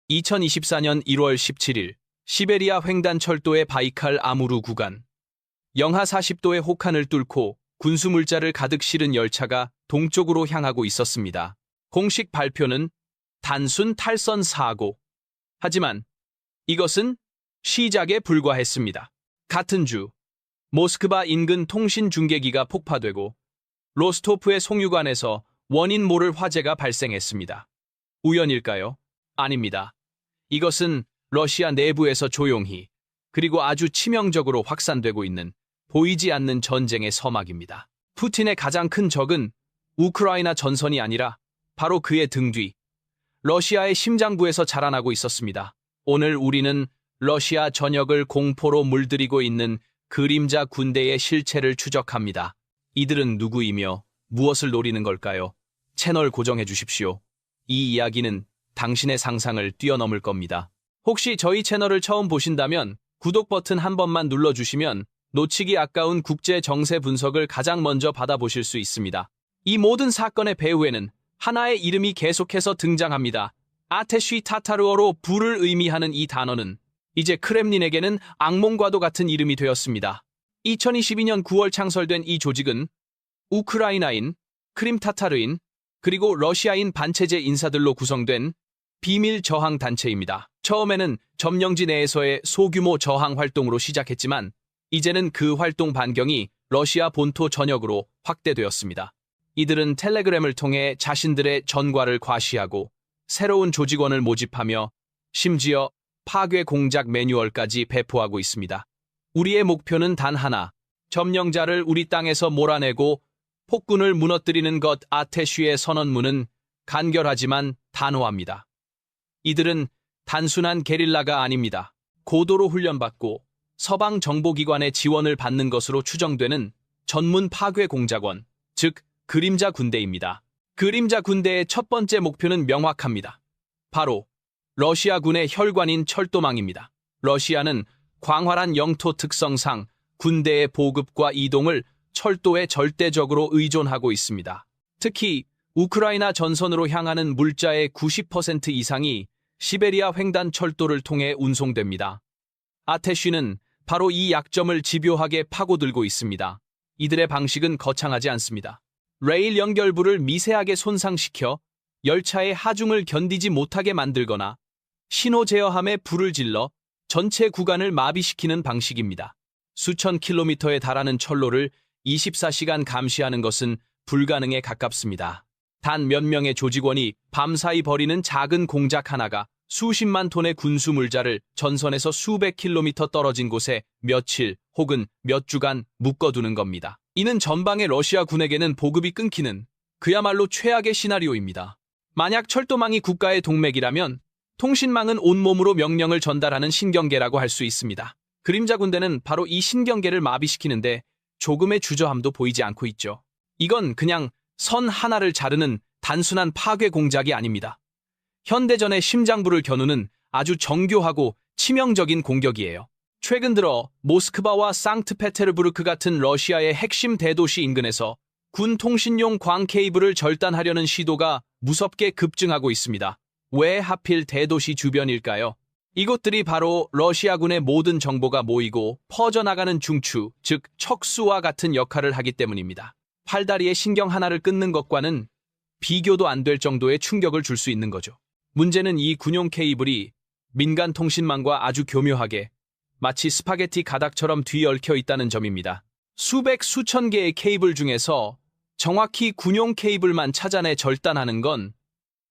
2024년 1월 17일 시베리아 횡단철도의 바이칼 아무루 구간. 영하 40도의 혹한을 뚫고 군수물자를 가득 실은 열차가 동쪽으로 향하고 있었습니다. 공식 발표는 단순 탈선 사고. 하지만 이것은 시작에 불과했습니다. 같은 주 모스크바 인근 통신 중계기가 폭파되고 로스토프의 송유관에서 원인 모를 화재가 발생했습니다. 우연일까요? 아닙니다. 이것은 러시아 내부에서 조용히 그리고 아주 치명적으로 확산되고 있는 보이지 않는 전쟁의 서막입니다. 푸틴의 가장 큰 적은 우크라이나 전선이 아니라 바로 그의 등 뒤 러시아의 심장부에서 자라나고 있었습니다. 오늘 우리는 러시아 전역을 공포로 물들이고 있는 그림자 군대의 실체를 추적합니다. 이들은 누구이며 무엇을 노리는 걸까요? 채널 고정해 주십시오. 이 이야기는 당신의 상상을 뛰어넘을 겁니다. 혹시 저희 채널을 처음 보신다면 구독 버튼 한 번만 눌러주시면 놓치기 아까운 국제 정세 분석을 가장 먼저 받아보실 수 있습니다. 이 모든 사건의 배후에는 하나의 이름이 계속해서 등장합니다. 아테쉬 타타르어로 불을 의미하는 이 단어는 이제 크렘린에게는 악몽과도 같은 이름이 되었습니다. 2022년 9월 창설된 이 조직은 우크라이나인, 크림타타르인, 그리고 러시아인 반체제 인사들로 구성된 비밀 저항 단체입니다. 처음에는 점령지 내에서의 소규모 저항 활동으로 시작했지만 이제는 그 활동 반경이 러시아 본토 전역으로 확대되었습니다. 이들은 텔레그램을 통해 자신들의 전과를 과시하고 새로운 조직원을 모집하며 심지어 파괴 공작 매뉴얼까지 배포하고 있습니다. 우리의 목표는 단 하나, 점령자를 우리 땅에서 몰아내고 폭군을 무너뜨리는 것. 아테쉬의 선언문은 간결하지만 단호합니다. 이들은 단순한 게릴라가 아닙니다. 고도로 훈련받고 서방 정보기관의 지원을 받는 것으로 추정되는 전문 파괴 공작원, 즉 그림자 군대입니다. 그림자 군대의 첫 번째 목표는 명확합니다. 바로 러시아군의 혈관인 철도망입니다. 러시아는 광활한 영토 특성상 군대의 보급과 이동을 철도에 절대적으로 의존하고 있습니다. 특히 우크라이나 전선으로 향하는 물자의 90% 이상이 시베리아 횡단 철도를 통해 운송됩니다. 아테쉬는 바로 이 약점을 집요하게 파고들고 있습니다. 이들의 방식은 거창하지 않습니다. 레일 연결부를 미세하게 손상시켜 열차의 하중을 견디지 못하게 만들거나 신호 제어함에 불을 질러 전체 구간을 마비시키는 방식입니다. 수천 킬로미터에 달하는 철로를 24시간 감시하는 것은 불가능에 가깝습니다. 단 몇 명의 조직원이 밤사이 벌이는 작은 공작 하나가 수십만 톤의 군수 물자를 전선에서 수백 킬로미터 떨어진 곳에 며칠 혹은 몇 주간 묶어두는 겁니다. 이는 전방의 러시아 군에게는 보급이 끊기는 그야말로 최악의 시나리오입니다. 만약 철도망이 국가의 동맥이라면 통신망은 온몸으로 명령을 전달하는 신경계라고 할 수 있습니다. 그림자 군대는 바로 이 신경계를 마비시키는데 조금의 주저함도 보이지 않고 있죠. 이건 그냥 선 하나를 자르는 단순한 파괴 공작이 아닙니다. 현대전의 심장부를 겨누는 아주 정교하고 치명적인 공격이에요. 최근 들어 모스크바와 상트페테르부르크 같은 러시아의 핵심 대도시 인근에서 군 통신용 광 케이블을 절단하려는 시도가 무섭게 급증하고 있습니다. 왜 하필 대도시 주변일까요? 이곳들이 바로 러시아군의 모든 정보가 모이고 퍼져나가는 중추, 즉 척수와 같은 역할을 하기 때문입니다. 팔다리의 신경 하나를 끊는 것과는 비교도 안 될 정도의 충격을 줄 수 있는 거죠. 문제는 이 군용 케이블이 민간 통신망과 아주 교묘하게 마치 스파게티 가닥처럼 뒤얽혀 있다는 점입니다. 수백 수천 개의 케이블 중에서 정확히 군용 케이블만 찾아내 절단하는 건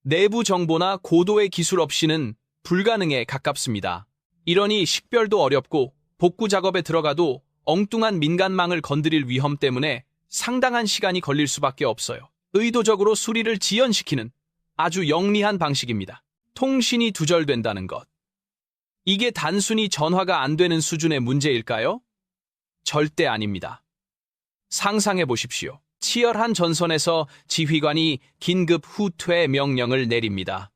내부 정보나 고도의 기술 없이는 불가능에 가깝습니다. 이러니 식별도 어렵고 복구 작업에 들어가도 엉뚱한 민간망을 건드릴 위험 때문에 상당한 시간이 걸릴 수밖에 없어요. 의도적으로 수리를 지연시키는 아주 영리한 방식입니다. 통신이 두절된다는 것. 이게 단순히 전화가 안 되는 수준의 문제일까요? 절대 아닙니다. 상상해 보십시오. 치열한 전선에서 지휘관이 긴급 후퇴 명령을 내립니다.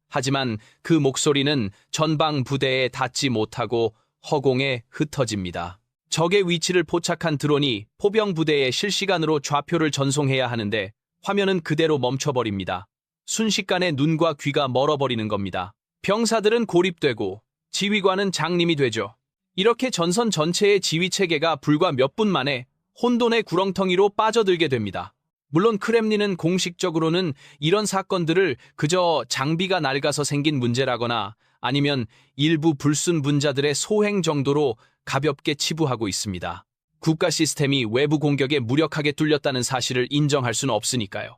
하지만 그 목소리는 전방 부대에 닿지 못하고 허공에 흩어집니다. 적의 위치를 포착한 드론이 포병 부대에 실시간으로 좌표를 전송해야 하는데 화면은 그대로 멈춰버립니다. 순식간에 눈과 귀가 멀어버리는 겁니다. 병사들은 고립되고 지휘관은 장님이 되죠. 이렇게 전선 전체의 지휘체계가 불과 몇 분 만에 혼돈의 구렁텅이로 빠져들게 됩니다. 물론 크렘린은 공식적으로는 이런 사건들을 그저 장비가 낡아서 생긴 문제라거나 아니면 일부 불순 분자들의 소행 정도로 가볍게 치부하고 있습니다. 국가 시스템이 외부 공격에 무력하게 뚫렸다는 사실을 인정할 수는 없으니까요.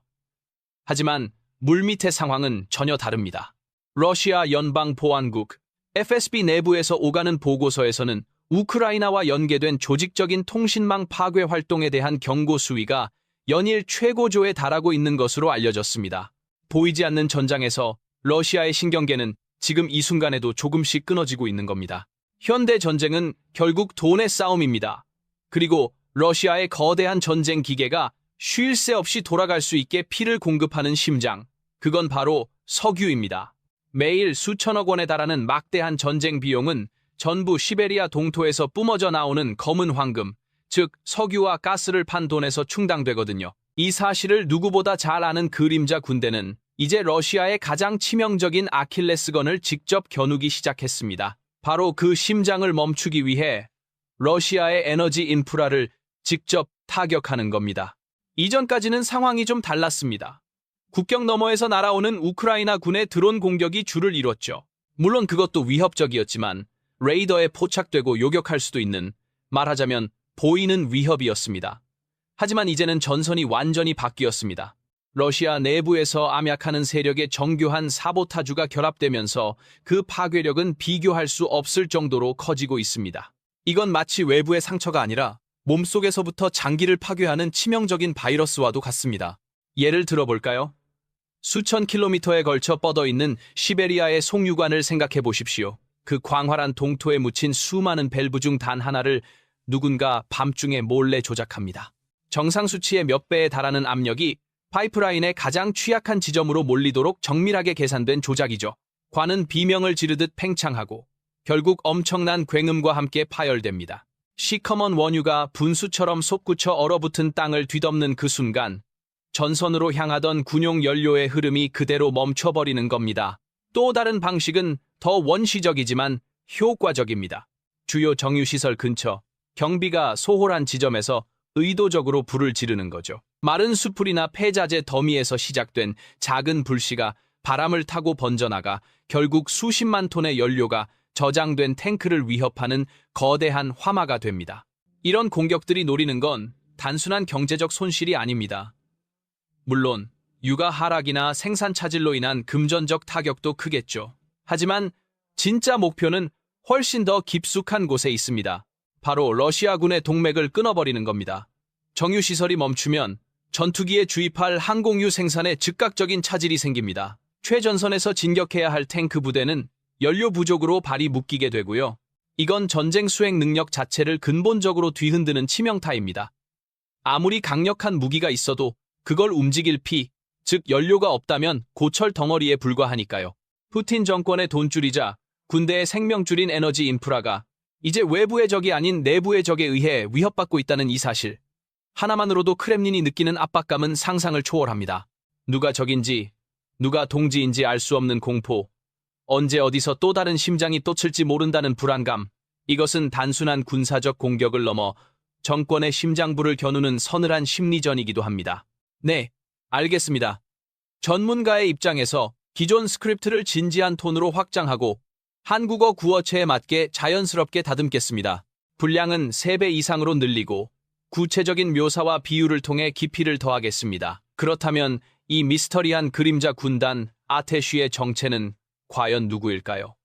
하지만 물밑의 상황은 전혀 다릅니다. 러시아 연방보안국 FSB 내부에서 오가는 보고서에서는 우크라이나와 연계된 조직적인 통신망 파괴 활동에 대한 경고 수위가 연일 최고조에 달하고 있는 것으로 알려졌습니다. 보이지 않는 전장에서 러시아의 신경계는 지금 이 순간에도 조금씩 끊어지고 있는 겁니다. 현대 전쟁은 결국 돈의 싸움입니다. 그리고 러시아의 거대한 전쟁 기계가 쉴 새 없이 돌아갈 수 있게 피를 공급하는 심장, 그건 바로 석유입니다. 매일 수천억 원에 달하는 막대한 전쟁 비용은 전부 시베리아 동토에서 뿜어져 나오는 검은 황금, 즉 석유와 가스를 판 돈에서 충당되거든요. 이 사실을 누구보다 잘 아는 그림자 군대는 이제 러시아의 가장 치명적인 아킬레스건을 직접 겨누기 시작했습니다. 바로 그 심장을 멈추기 위해 러시아의 에너지 인프라를 직접 타격하는 겁니다. 이전까지는 상황이 좀 달랐습니다. 국경 너머에서 날아오는 우크라이나 군의 드론 공격이 주를 이뤘죠. 물론 그것도 위협적이었지만 레이더에 포착되고 요격할 수도 있는, 말하자면 보이는 위협이었습니다. 하지만 이제는 전선이 완전히 바뀌었습니다. 러시아 내부에서 암약하는 세력의 정교한 사보타주가 결합되면서 그 파괴력은 비교할 수 없을 정도로 커지고 있습니다. 이건 마치 외부의 상처가 아니라 몸속에서부터 장기를 파괴하는 치명적인 바이러스와도 같습니다. 예를 들어볼까요? 수천 킬로미터에 걸쳐 뻗어있는 시베리아의 송유관을 생각해 보십시오. 그 광활한 동토에 묻힌 수많은 밸브 중 단 하나를 누군가 밤중에 몰래 조작합니다. 정상 수치의 몇 배에 달하는 압력이 파이프라인의 가장 취약한 지점으로 몰리도록 정밀하게 계산된 조작이죠. 관은 비명을 지르듯 팽창하고 결국 엄청난 굉음과 함께 파열됩니다. 시커먼 원유가 분수처럼 솟구쳐 얼어붙은 땅을 뒤덮는 그 순간 전선으로 향하던 군용 연료의 흐름이 그대로 멈춰버리는 겁니다. 또 다른 방식은 더 원시적이지만 효과적입니다. 주요 정유시설 근처, 경비가 소홀한 지점에서 의도적으로 불을 지르는 거죠. 마른 수풀이나 폐자재 더미에서 시작된 작은 불씨가 바람을 타고 번져나가 결국 수십만 톤의 연료가 저장된 탱크를 위협하는 거대한 화마가 됩니다. 이런 공격들이 노리는 건 단순한 경제적 손실이 아닙니다. 물론 유가 하락이나 생산 차질로 인한 금전적 타격도 크겠죠. 하지만 진짜 목표는 훨씬 더 깊숙한 곳에 있습니다. 바로 러시아군의 동맥을 끊어버리는 겁니다. 정유시설이 멈추면 전투기에 주입할 항공유 생산에 즉각적인 차질이 생깁니다. 최전선에서 진격해야 할 탱크 부대는 연료 부족으로 발이 묶이게 되고요. 이건 전쟁 수행 능력 자체를 근본적으로 뒤흔드는 치명타입니다. 아무리 강력한 무기가 있어도 그걸 움직일 피, 즉 연료가 없다면 고철 덩어리에 불과하니까요. 푸틴 정권의 돈줄이자 군대의 생명줄인 에너지 인프라가 이제 외부의 적이 아닌 내부의 적에 의해 위협받고 있다는 이 사실. 하나만으로도 크렘린이 느끼는 압박감은 상상을 초월합니다. 누가 적인지, 누가 동지인지 알 수 없는 공포, 언제 어디서 또 다른 심장이 또칠지 모른다는 불안감. 이것은 단순한 군사적 공격을 넘어 정권의 심장부를 겨누는 서늘한 심리전이기도 합니다. 네, 알겠습니다. 전문가의 입장에서 기존 스크립트를 진지한 톤으로 확장하고 한국어 구어체에 맞게 자연스럽게 다듬겠습니다. 분량은 3배 이상으로 늘리고 구체적인 묘사와 비유를 통해 깊이를 더하겠습니다. 그렇다면 이 미스터리한 그림자 군단 아테쉬의 정체는 과연 누구일까요?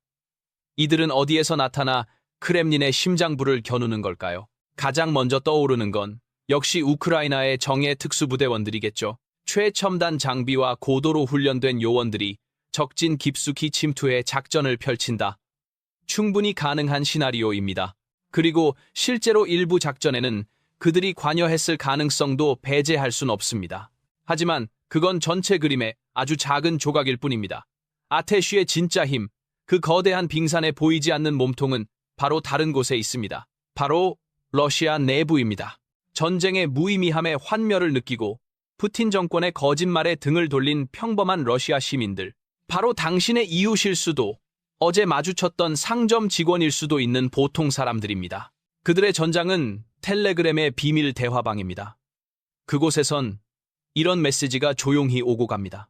이들은 어디에서 나타나 크렘린의 심장부를 겨누는 걸까요? 가장 먼저 떠오르는 건 역시 우크라이나의 정예 특수부대원들이겠죠. 최첨단 장비와 고도로 훈련된 요원들이 적진 깊숙이 침투해 작전을 펼친다. 충분히 가능한 시나리오입니다. 그리고 실제로 일부 작전에는 그들이 관여했을 가능성도 배제할 순 없습니다. 하지만 그건 전체 그림의 아주 작은 조각일 뿐입니다. 아테쉬의 진짜 힘, 그 거대한 빙산에 보이지 않는 몸통은 바로 다른 곳에 있습니다. 바로 러시아 내부입니다. 전쟁의 무의미함에 환멸을 느끼고 푸틴 정권의 거짓말에 등을 돌린 평범한 러시아 시민들. 바로 당신의 이웃일 수도, 어제 마주쳤던 상점 직원일 수도 있는 보통 사람들입니다. 그들의 전장은 텔레그램의 비밀 대화방입니다. 그곳에선 이런 메시지가 조용히 오고 갑니다.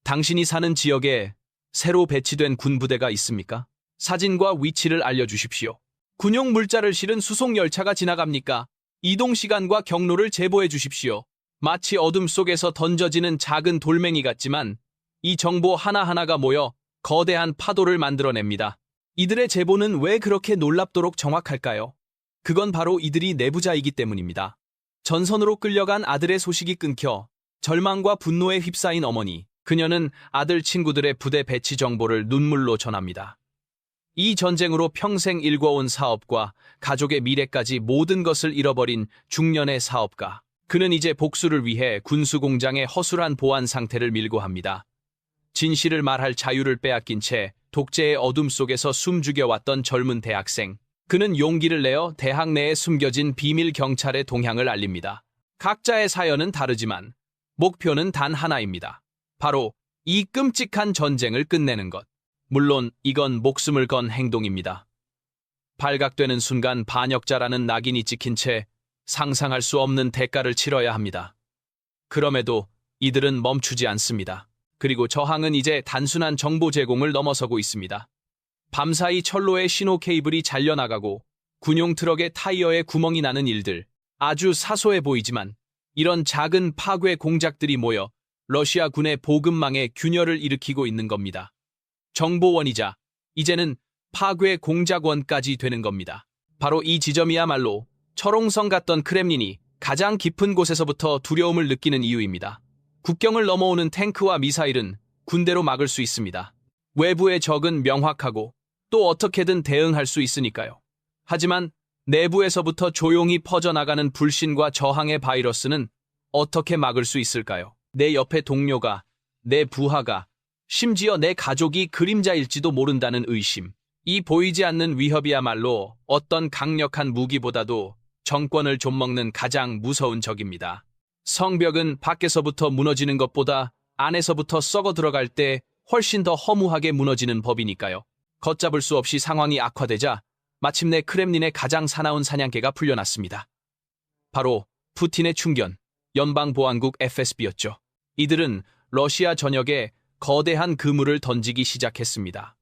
당신이 사는 지역에 새로 배치된 군부대가 있습니까? 사진과 위치를 알려주십시오. 군용 물자를 실은 수송 열차가 지나갑니까? 이동 시간과 경로를 제보해 주십시오. 마치 어둠 속에서 던져지는 작은 돌멩이 같지만 이 정보 하나하나가 모여 거대한 파도를 만들어냅니다. 이들의 제보는 왜 그렇게 놀랍도록 정확할까요? 그건 바로 이들이 내부자이기 때문입니다. 전선으로 끌려간 아들의 소식이 끊겨 절망과 분노에 휩싸인 어머니, 그녀는 아들 친구들의 부대 배치 정보를 눈물로 전합니다. 이 전쟁으로 평생 일궈온 사업과 가족의 미래까지 모든 것을 잃어버린 중년의 사업가. 그는 이제 복수를 위해 군수공장의 허술한 보안 상태를 밀고 합니다. 진실을 말할 자유를 빼앗긴 채 독재의 어둠 속에서 숨죽여왔던 젊은 대학생. 그는 용기를 내어 대학 내에 숨겨진 비밀 경찰의 동향을 알립니다. 각자의 사연은 다르지만 목표는 단 하나입니다. 바로 이 끔찍한 전쟁을 끝내는 것. 물론 이건 목숨을 건 행동입니다. 발각되는 순간 반역자라는 낙인이 찍힌 채 상상할 수 없는 대가를 치러야 합니다. 그럼에도 이들은 멈추지 않습니다. 그리고 저항은 이제 단순한 정보 제공을 넘어서고 있습니다. 밤사이 철로의 신호 케이블이 잘려나가고 군용 트럭의 타이어에 구멍이 나는 일들. 아주 사소해 보이지만 이런 작은 파괴 공작들이 모여 러시아 군의 보급망에 균열을 일으키고 있는 겁니다. 정보원이자 이제는 파괴 공작원까지 되는 겁니다. 바로 이 지점이야말로 철옹성 같던 크렘린이 가장 깊은 곳에서부터 두려움을 느끼는 이유입니다. 국경을 넘어오는 탱크와 미사일은 군대로 막을 수 있습니다. 외부의 적은 명확하고 또 어떻게든 대응할 수 있으니까요. 하지만 내부에서부터 조용히 퍼져나가는 불신과 저항의 바이러스는 어떻게 막을 수 있을까요? 내 옆의 동료가, 내 부하가, 심지어 내 가족이 그림자일지도 모른다는 의심. 이 보이지 않는 위협이야말로 어떤 강력한 무기보다도 정권을 좀먹는 가장 무서운 적입니다. 성벽은 밖에서부터 무너지는 것보다 안에서부터 썩어 들어갈 때 훨씬 더 허무하게 무너지는 법이니까요. 걷잡을 수 없이 상황이 악화되자 마침내 크렘린의 가장 사나운 사냥개가 풀려났습니다. 바로 푸틴의 충견, 연방보안국 FSB였죠. 이들은 러시아 전역에 거대한 그물을 던지기 시작했습니다.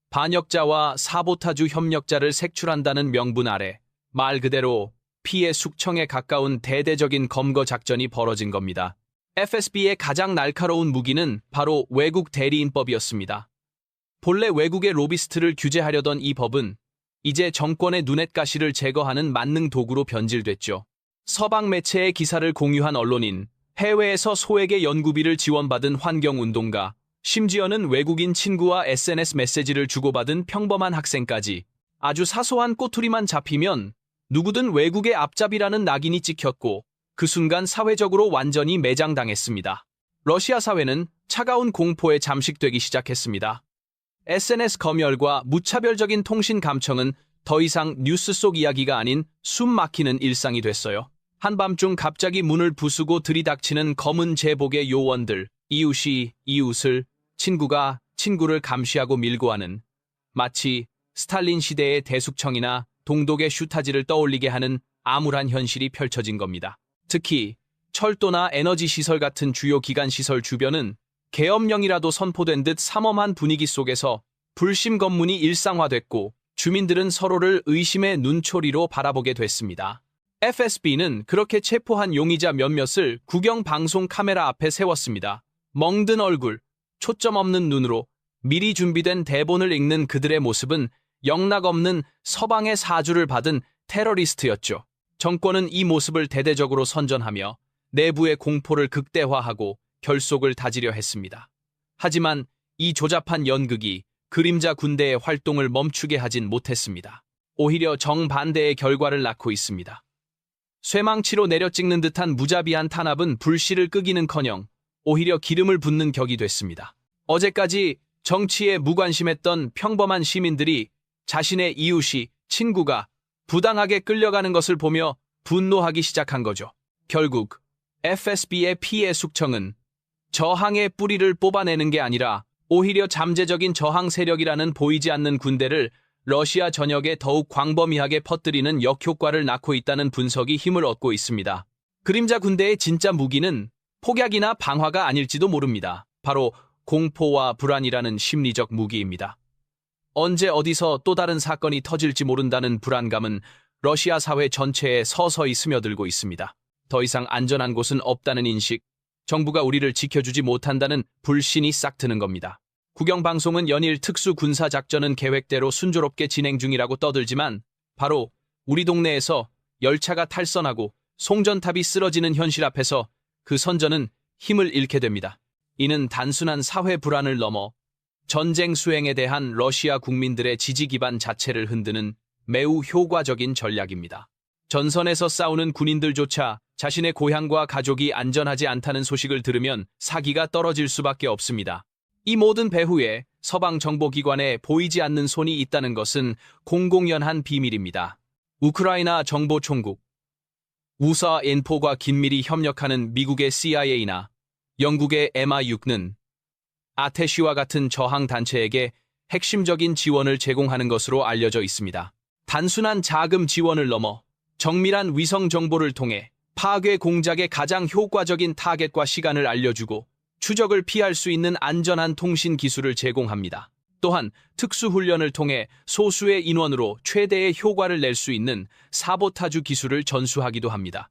반역자와 사보타주 협력자를 색출한다는 명분 아래 말 그대로 피해 숙청에 가까운 대대적인 검거 작전이 벌어진 겁니다. FSB의 가장 날카로운 무기는 바로 외국 대리인법이었습니다. 본래 외국의 로비스트를 규제하려던 이 법은 이제 정권의 눈엣가시를 제거하는 만능 도구로 변질됐죠. 서방 매체의 기사를 공유한 언론인, 해외에서 소액의 연구비를 지원받은 환경운동가, 심지어는 외국인 친구와 SNS 메시지를 주고받은 평범한 학생까지 아주 사소한 꼬투리만 잡히면 누구든 외국의 앞잡이라는 낙인이 찍혔고 그 순간 사회적으로 완전히 매장당했습니다. 러시아 사회는 차가운 공포에 잠식되기 시작했습니다. SNS 검열과 무차별적인 통신 감청은 더 이상 뉴스 속 이야기가 아닌 숨 막히는 일상이 됐어요. 한밤중 갑자기 문을 부수고 들이닥치는 검은 제복의 요원들, 이웃이 이웃을, 친구가 친구를 감시하고 밀고 하는, 마치 스탈린 시대의 대숙청이나 동독의 슈타지를 떠올리게 하는 암울한 현실이 펼쳐진 겁니다. 특히 철도나 에너지 시설 같은 주요 기관 시설 주변은 계엄령이라도 선포된 듯 삼엄한 분위기 속에서 불심 검문이 일상화됐고 주민들은 서로를 의심의 눈초리로 바라보게 됐습니다. FSB는 그렇게 체포한 용의자 몇몇을 국영 방송 카메라 앞에 세웠습니다. 멍든 얼굴, 초점 없는 눈으로 미리 준비된 대본을 읽는 그들의 모습은 영락없는 서방의 사주를 받은 테러리스트였죠. 정권은 이 모습을 대대적으로 선전하며 내부의 공포를 극대화하고 결속을 다지려 했습니다. 하지만 이 조잡한 연극이 그림자 군대의 활동을 멈추게 하진 못했습니다. 오히려 정반대의 결과를 낳고 있습니다. 쇠망치로 내려찍는 듯한 무자비한 탄압은 불씨를 끄기는커녕 오히려 기름을 붓는 격이 됐습니다. 어제까지 정치에 무관심했던 평범한 시민들이 자신의 이웃이, 친구가 부당하게 끌려가는 것을 보며 분노하기 시작한 거죠. 결국 FSB의 피해 숙청은 저항의 뿌리를 뽑아내는 게 아니라 오히려 잠재적인 저항 세력이라는 보이지 않는 군대를 러시아 전역에 더욱 광범위하게 퍼뜨리는 역효과를 낳고 있다는 분석이 힘을 얻고 있습니다. 그림자 군대의 진짜 무기는 폭약이나 방화가 아닐지도 모릅니다. 바로 공포와 불안이라는 심리적 무기입니다. 언제 어디서 또 다른 사건이 터질지 모른다는 불안감은 러시아 사회 전체에 서서히 스며들고 있습니다. 더 이상 안전한 곳은 없다는 인식, 정부가 우리를 지켜주지 못한다는 불신이 싹 트는 겁니다. 국영방송은 연일 특수 군사작전은 계획대로 순조롭게 진행 중이라고 떠들지만 바로 우리 동네에서 열차가 탈선하고 송전탑이 쓰러지는 현실 앞에서 그 선전은 힘을 잃게 됩니다. 이는 단순한 사회 불안을 넘어 전쟁 수행에 대한 러시아 국민들의 지지 기반 자체를 흔드는 매우 효과적인 전략입니다. 전선에서 싸우는 군인들조차 자신의 고향과 가족이 안전하지 않다는 소식을 들으면 사기가 떨어질 수밖에 없습니다. 이 모든 배후에 서방 정보기관에 보이지 않는 손이 있다는 것은 공공연한 비밀입니다. 우크라이나 정보총국, 우사 인포과 긴밀히 협력하는 미국의 CIA나 영국의 MI6는 아테시와 같은 저항 단체에게 핵심적인 지원을 제공하는 것으로 알려져 있습니다. 단순한 자금 지원을 넘어 정밀한 위성 정보를 통해 파괴 공작의 가장 효과적인 타겟과 시간을 알려주고 추적을 피할 수 있는 안전한 통신 기술을 제공합니다. 또한 특수훈련을 통해 소수의 인원으로 최대의 효과를 낼 수 있는 사보타주 기술을 전수하기도 합니다.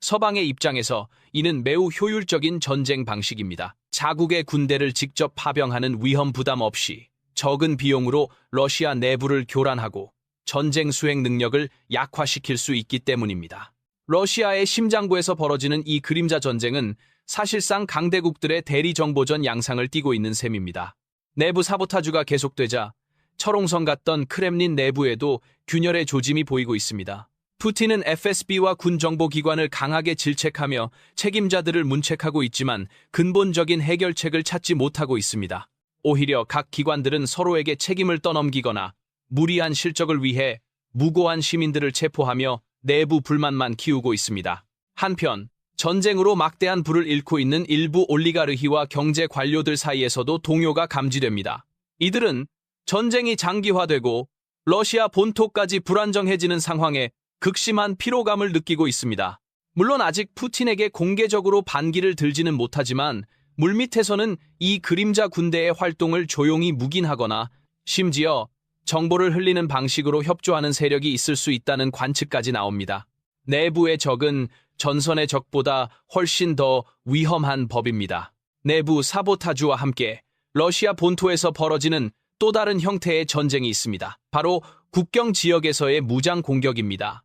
서방의 입장에서 이는 매우 효율적인 전쟁 방식입니다. 자국의 군대를 직접 파병하는 위험 부담 없이 적은 비용으로 러시아 내부를 교란하고 전쟁 수행 능력을 약화시킬 수 있기 때문입니다. 러시아의 심장부에서 벌어지는 이 그림자 전쟁은 사실상 강대국들의 대리정보전 양상을 띠고 있는 셈입니다. 내부 사보타주가 계속되자 철옹성 같던 크렘린 내부에도 균열의 조짐이 보이고 있습니다. 푸틴은 FSB와 군정보기관을 강하게 질책하며 책임자들을 문책하고 있지만 근본적인 해결책을 찾지 못하고 있습니다. 오히려 각 기관들은 서로에게 책임을 떠넘기거나 무리한 실적을 위해 무고한 시민들을 체포하며 내부 불만만 키우고 있습니다. 한편 전쟁으로 막대한 부를 잃고 있는 일부 올리가르히와 경제 관료들 사이에서도 동요가 감지됩니다. 이들은 전쟁이 장기화되고 러시아 본토까지 불안정해지는 상황에 극심한 피로감을 느끼고 있습니다. 물론 아직 푸틴에게 공개적으로 반기를 들지는 못하지만 물밑에서는 이 그림자 군대의 활동을 조용히 묵인하거나 심지어 정보를 흘리는 방식으로 협조하는 세력이 있을 수 있다는 관측까지 나옵니다. 내부의 적은 전선의 적보다 훨씬 더 위험한 법입니다. 내부 사보타주와 함께 러시아 본토에서 벌어지는 또 다른 형태의 전쟁이 있습니다. 바로 국경 지역에서의 무장 공격입니다.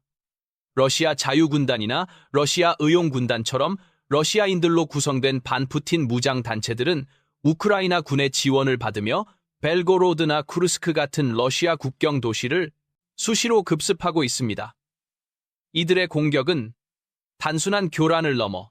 러시아 자유군단이나 러시아 의용군단처럼 러시아인들로 구성된 반푸틴 무장단체들은 우크라이나 군의 지원을 받으며 벨고로드나 쿠르스크 같은 러시아 국경 도시를 수시로 급습하고 있습니다. 이들의 공격은 단순한 교란을 넘어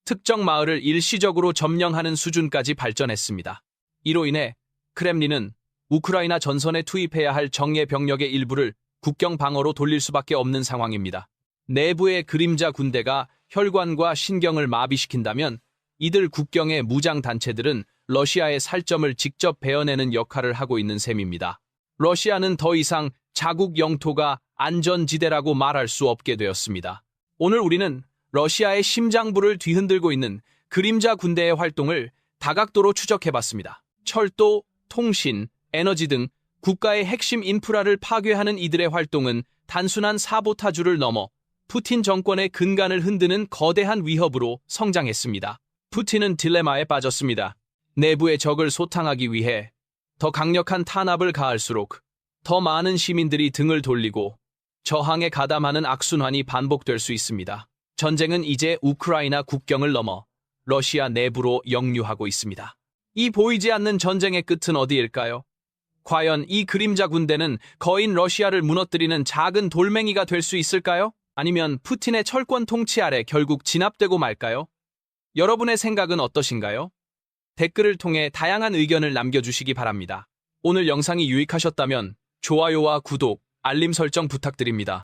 특정 마을을 일시적으로 점령하는 수준까지 발전했습니다. 이로 인해 크렘린은 우크라이나 전선에 투입해야 할 정예 병력의 일부를 국경 방어로 돌릴 수밖에 없는 상황입니다. 내부의 그림자 군대가 혈관과 신경을 마비시킨다면 이들 국경의 무장단체들은 러시아의 살점을 직접 베어내는 역할을 하고 있는 셈입니다. 러시아는 더 이상 자국 영토가 안전지대라고 말할 수 없게 되었습니다. 오늘 우리는 러시아의 심장부를 뒤흔들고 있는 그림자 군대의 활동을 다각도로 추적해봤습니다. 철도, 통신, 에너지 등 국가의 핵심 인프라를 파괴하는 이들의 활동은 단순한 사보타주를 넘어 푸틴 정권의 근간을 흔드는 거대한 위협으로 성장했습니다. 푸틴은 딜레마에 빠졌습니다. 내부의 적을 소탕하기 위해 더 강력한 탄압을 가할수록 더 많은 시민들이 등을 돌리고 저항에 가담하는 악순환이 반복될 수 있습니다. 전쟁은 이제 우크라이나 국경을 넘어 러시아 내부로 역류하고 있습니다. 이 보이지 않는 전쟁의 끝은 어디일까요? 과연 이 그림자 군대는 거인 러시아를 무너뜨리는 작은 돌멩이가 될 수 있을까요? 아니면 푸틴의 철권 통치 아래 결국 진압되고 말까요? 여러분의 생각은 어떠신가요? 댓글을 통해 다양한 의견을 남겨주시기 바랍니다. 오늘 영상이 유익하셨다면 좋아요와 구독, 알림 설정 부탁드립니다.